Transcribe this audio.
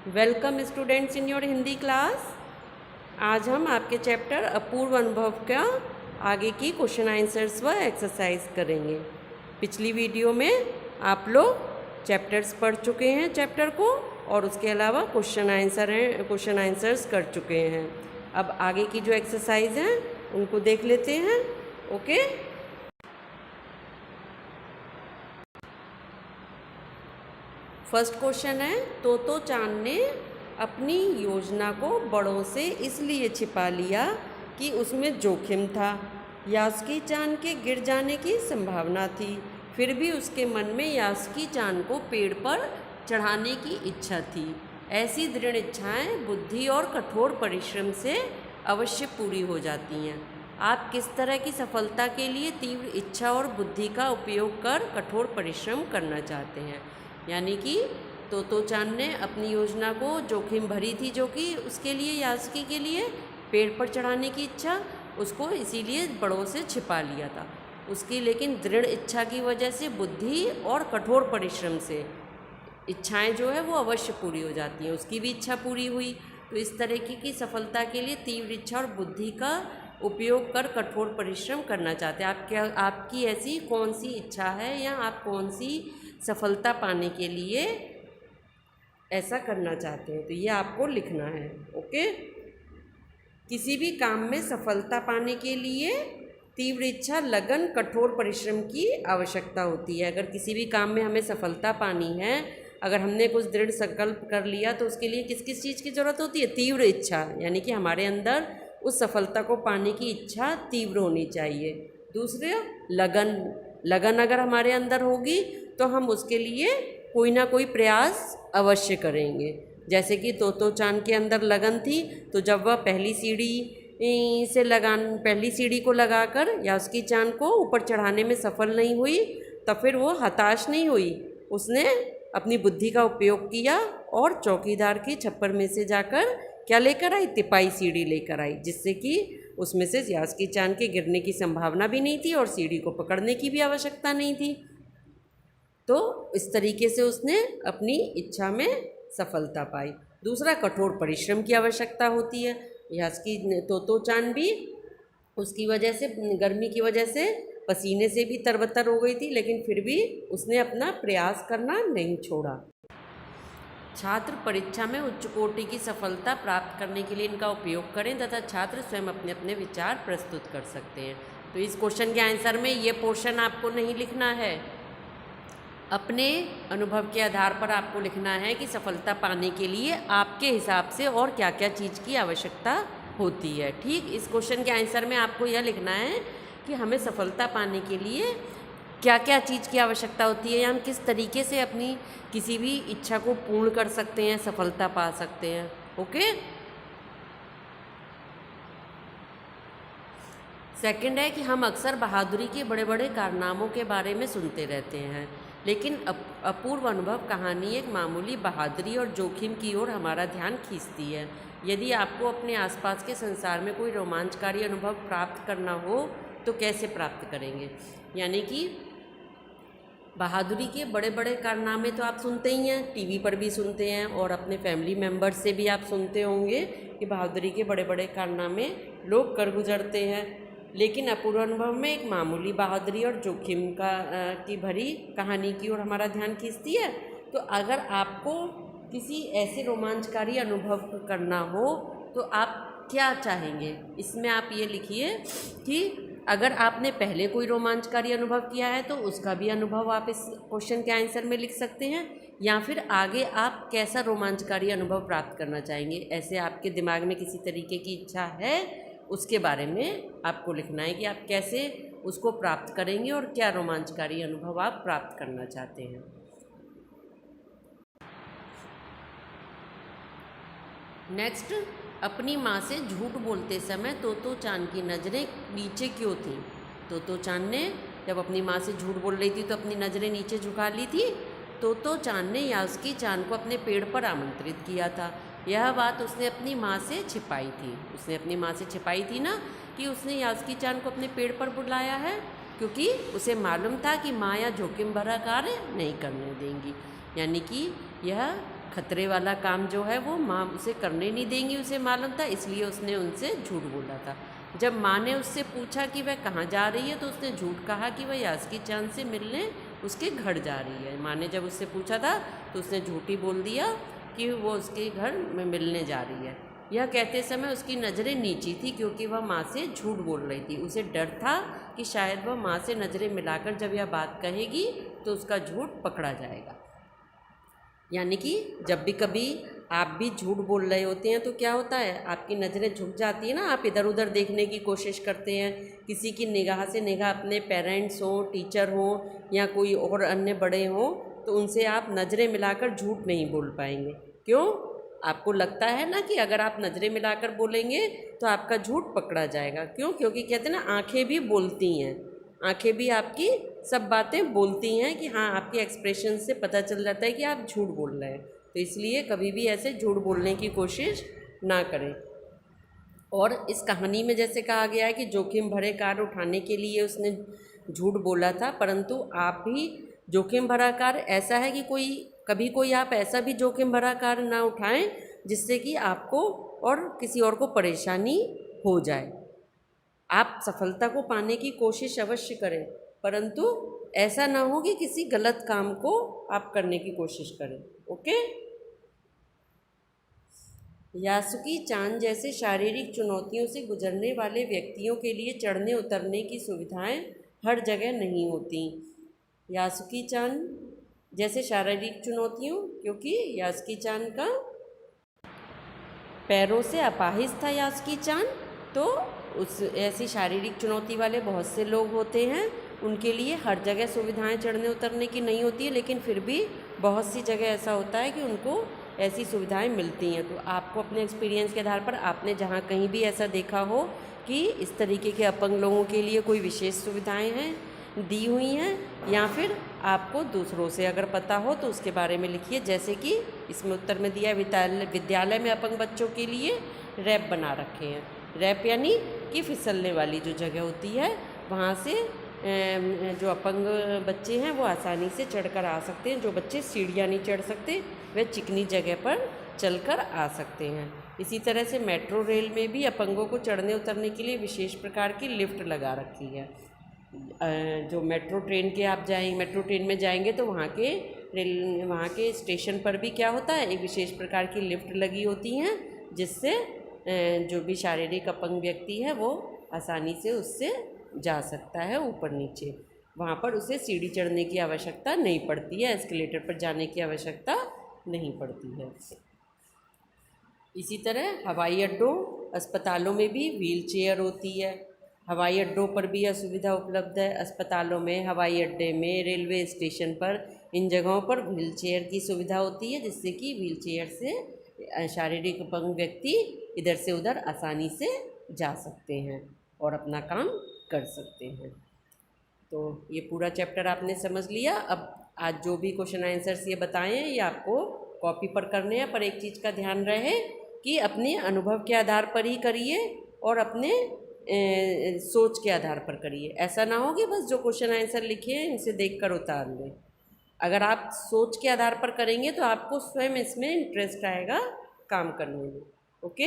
Welcome students in your Hindi class. आज हम आपके चैप्टर अपूर्व अनुभव का आगे की क्वेश्चन आंसर्स व एक्सरसाइज करेंगे। पिछली वीडियो में आप लोग चैप्टर्स पढ़ चुके हैं चैप्टर को, और उसके अलावा क्वेश्चन आंसर्स कर चुके हैं। अब आगे की जो एक्सरसाइज हैं उनको देख लेते हैं। ओके, फर्स्ट क्वेश्चन है, तोतो चांद ने अपनी योजना को बड़ों से इसलिए छिपा लिया कि उसमें जोखिम था। यास्की चांद के गिर जाने की संभावना थी, फिर भी उसके मन में यास्की चांद को पेड़ पर चढ़ाने की इच्छा थी। ऐसी दृढ़ इच्छाएं बुद्धि और कठोर परिश्रम से अवश्य पूरी हो जाती हैं। आप किस तरह की सफलता के लिए तीव्र इच्छा और बुद्धि का उपयोग कर कठोर परिश्रम करना चाहते हैं। यानी कि तोतो चांद ने अपनी योजना को जोखिम भरी थी, जो कि उसके लिए यास्की के लिए पेड़ पर चढ़ाने की इच्छा, उसको इसीलिए बड़ों से छिपा लिया था। उसकी लेकिन दृढ़ इच्छा की वजह से बुद्धि और कठोर परिश्रम से इच्छाएं जो है वो अवश्य पूरी हो जाती हैं। उसकी भी इच्छा पूरी हुई। तो इस तरीके की सफलता के लिए तीव्र इच्छा और बुद्धि का उपयोग कर कठोर परिश्रम करना चाहते हैं। आपकी ऐसी कौन सी इच्छा है या आप कौन सी सफलता पाने के लिए ऐसा करना चाहते हैं, तो ये आपको लिखना है। ओके, किसी भी काम में सफलता पाने के लिए तीव्र इच्छा, लगन, कठोर परिश्रम की आवश्यकता होती है। अगर किसी भी काम में हमें सफलता पानी है, अगर हमने कुछ दृढ़ संकल्प कर लिया, तो उसके लिए किस किस चीज़ की ज़रूरत होती है? तीव्र इच्छा, यानी कि हमारे अंदर उस सफलता को पाने की इच्छा तीव्र होनी चाहिए। दूसरे, लगन। लगन अगर हमारे अंदर होगी तो हम उसके लिए कोई ना कोई प्रयास अवश्य करेंगे। जैसे कि तोतो चांद के अंदर लगन थी, तो जब वह पहली सीढ़ी को लगाकर यास्की चांद को ऊपर चढ़ाने में सफल नहीं हुई, तब फिर वो हताश नहीं हुई। उसने अपनी बुद्धि का उपयोग किया और चौकीदार की छप्पर में से जाकर क्या लेकर आई? तिपाई सीढ़ी लेकर आई, जिससे कि उसमें से यास्की चांद के गिरने की संभावना भी नहीं थी और सीढ़ी को पकड़ने की भी आवश्यकता नहीं थी। तो इस तरीके से उसने अपनी इच्छा में सफलता पाई। दूसरा, कठोर परिश्रम की आवश्यकता होती है। यास्की तोतो चांद भी उसकी वजह से, गर्मी की वजह से पसीने से भी तरबतर हो गई थी, लेकिन फिर भी उसने अपना प्रयास करना नहीं छोड़ा। छात्र परीक्षा में उच्च कोटि की सफलता प्राप्त करने के लिए इनका उपयोग करें तथा छात्र स्वयं अपने अपने विचार प्रस्तुत कर सकते हैं। तो इस क्वेश्चन के आंसर में ये पोर्शन आपको नहीं लिखना है, अपने अनुभव के आधार पर आपको लिखना है कि सफलता पाने के लिए आपके हिसाब से और क्या क्या चीज़ की आवश्यकता होती है। ठीक, इस क्वेश्चन के आंसर में आपको यह लिखना है कि हमें सफलता पाने के लिए क्या क्या चीज़ की आवश्यकता होती है, या हम किस तरीके से अपनी किसी भी इच्छा को पूर्ण कर सकते हैं, सफलता पा सकते हैं। ओके, सेकंड है कि हम अक्सर बहादुरी के बड़े बड़े कारनामों के बारे में सुनते रहते हैं, लेकिन अपूर्व अनुभव कहानी एक मामूली बहादुरी और जोखिम की ओर हमारा ध्यान खींचती है। यदि आपको अपने आसपास के संसार में कोई रोमांचकारी अनुभव प्राप्त करना हो तो कैसे प्राप्त करेंगे? यानी कि बहादुरी के बड़े बड़े कारनामे तो आप सुनते ही हैं, टीवी पर भी सुनते हैं, और अपने फैमिली मेम्बर्स से भी आप सुनते होंगे कि बहादुरी के बड़े बड़े कारनामे लोग कर गुजरते हैं। लेकिन अपूर्व अनुभव में एक मामूली बहादुरी और जोखिम की भरी कहानी की ओर हमारा ध्यान खींचती है। तो अगर आपको किसी ऐसे रोमांचकारी अनुभव करना हो तो आप क्या चाहेंगे? इसमें आप ये लिखिए कि अगर आपने पहले कोई रोमांचकारी अनुभव किया है तो उसका भी अनुभव आप इस क्वेश्चन के आंसर में लिख सकते हैं, या फिर आगे आप कैसा रोमांचकारी अनुभव प्राप्त करना चाहेंगे, ऐसे आपके दिमाग में किसी तरीके की इच्छा है, उसके बारे में आपको लिखना है कि आप कैसे उसको प्राप्त करेंगे और क्या रोमांचकारी अनुभव आप प्राप्त करना चाहते हैं। नेक्स्ट, अपनी माँ से झूठ बोलते समय तोतो चांद की नज़रें नीचे क्यों थीं? तोतो चांद ने जब अपनी माँ से झूठ बोल रही थी तो अपनी नज़रें नीचे झुका ली थी। तोतो चांद ने यास्की चांद को अपने पेड़ पर आमंत्रित किया था। यह बात उसने अपनी माँ से छिपाई थी। उसने अपनी माँ से छिपाई थी ना कि उसने यास्की चांद को अपने पेड़ पर बुलाया है, क्योंकि उसे मालूम था कि माँ यह जोखिम भरा कार्य नहीं करने देंगी। यानी कि यह खतरे वाला काम जो है वो माँ उसे करने नहीं देंगी, उसे मालूम था, इसलिए उसने उनसे झूठ बोला था। जब माँ ने उससे पूछा कि वह कहाँ जा रही है तो उसने झूठ कहा कि वह यास्की चांद से मिलने उसके घर जा रही है। माँ ने जब उससे पूछा था तो उसने झूठ ही बोल दिया कि वो उसके घर में मिलने जा रही है। यह कहते समय उसकी नज़रें नीची थी क्योंकि वह माँ से झूठ बोल रही थी। उसे डर था कि शायद वह माँ से नज़रें मिलाकर जब यह बात कहेगी तो उसका झूठ पकड़ा जाएगा। यानी कि जब भी कभी आप भी झूठ बोल रहे होते हैं तो क्या होता है, आपकी नज़रें झुक जाती है ना, आप इधर उधर देखने की कोशिश करते हैं, किसी की निगाह से निगाह, अपने पेरेंट्स हों, टीचर हों या कोई और अन्य बड़े हों, तो उनसे आप नज़रें मिलाकर झूठ नहीं बोल पाएंगे। क्यों? आपको लगता है ना कि अगर आप नज़रें मिलाकर बोलेंगे तो आपका झूठ पकड़ा जाएगा। क्यों? क्योंकि कहते हैं ना, आँखें भी बोलती हैं, आँखें भी आपकी सब बातें बोलती हैं कि हाँ, आपके एक्सप्रेशन से पता चल जाता है कि आप झूठ बोल रहे हैं। तो इसलिए कभी भी ऐसे झूठ बोलने की कोशिश ना करें। और इस कहानी में जैसे कहा गया है कि जोखिम भरे कार्य उठाने के लिए उसने झूठ बोला था, परंतु आप भी जोखिम भरा कार्य ऐसा है कि कभी कोई आप ऐसा भी जोखिम भरा कार्य ना उठाएं जिससे कि आपको और किसी और को परेशानी हो जाए। आप सफलता को पाने की कोशिश अवश्य करें, परंतु ऐसा ना हो कि किसी गलत काम को आप करने की कोशिश करें। ओके। यासुकी चांद जैसे शारीरिक चुनौतियों से गुजरने वाले व्यक्तियों के लिए चढ़ने उतरने की सुविधाएं हर जगह नहीं होती। यासुकी चांद जैसे शारीरिक चुनौतियों, क्योंकि यासुकी चांद का पैरों से अपाहिज था यासुकी चांद, तो उस ऐसी शारीरिक चुनौती वाले बहुत से लोग होते हैं, उनके लिए हर जगह सुविधाएं चढ़ने उतरने की नहीं होती है, लेकिन फिर भी बहुत सी जगह ऐसा होता है कि उनको ऐसी सुविधाएं मिलती हैं। तो आपको अपने एक्सपीरियंस के आधार पर आपने जहाँ कहीं भी ऐसा देखा हो कि इस तरीके के अपंग लोगों के लिए कोई विशेष सुविधाएं हैं दी हुई हैं, या फिर आपको दूसरों से अगर पता हो तो उसके बारे में लिखिए। जैसे कि इसमें उत्तर में दिया विद्यालय में अपंग बच्चों के लिए रैंप बना रखे हैं। रैंप यानी कि फिसलने वाली जो जगह होती है, वहाँ से जो अपंग बच्चे हैं वो आसानी से चढ़कर आ सकते हैं। जो बच्चे सीढ़ियाँ नहीं चढ़ सकते वे चिकनी जगह पर चलकर आ सकते हैं। इसी तरह से मेट्रो रेल में भी अपंगों को चढ़ने उतरने के लिए विशेष प्रकार की लिफ्ट लगा रखी है। जो मेट्रो ट्रेन में जाएंगे तो वहाँ के स्टेशन पर भी क्या होता है, एक विशेष प्रकार की लिफ्ट लगी होती हैं, जिससे जो भी शारीरिक अपंग व्यक्ति है वो आसानी से उससे जा सकता है ऊपर नीचे। वहाँ पर उसे सीढ़ी चढ़ने की आवश्यकता नहीं पड़ती है, एस्केलेटर पर जाने की आवश्यकता नहीं पड़ती है। इसी तरह हवाई अड्डों, अस्पतालों में भी व्हील चेयर होती है। हवाई अड्डों पर भी यह सुविधा उपलब्ध है। अस्पतालों में, हवाई अड्डे में, रेलवे स्टेशन पर, इन जगहों पर व्हील चेयर की सुविधा होती है, जिससे कि व्हील चेयर से शारीरिक अपंग व्यक्ति इधर से उधर आसानी से जा सकते हैं और अपना काम कर सकते हैं। तो ये पूरा चैप्टर आपने समझ लिया। अब आज जो भी क्वेश्चन आंसर्स ये बताए हैं ये आपको कॉपी पर करने हैं, पर एक चीज़ का ध्यान रहे कि अपने अनुभव के आधार पर ही करिए और अपने सोच के आधार पर करिए। ऐसा ना हो कि बस जो क्वेश्चन आंसर लिखे हैं इनसे देखकर उतार लें। अगर आप सोच के आधार पर करेंगे तो आपको स्वयं इसमें इंटरेस्ट आएगा काम करने में। ओके।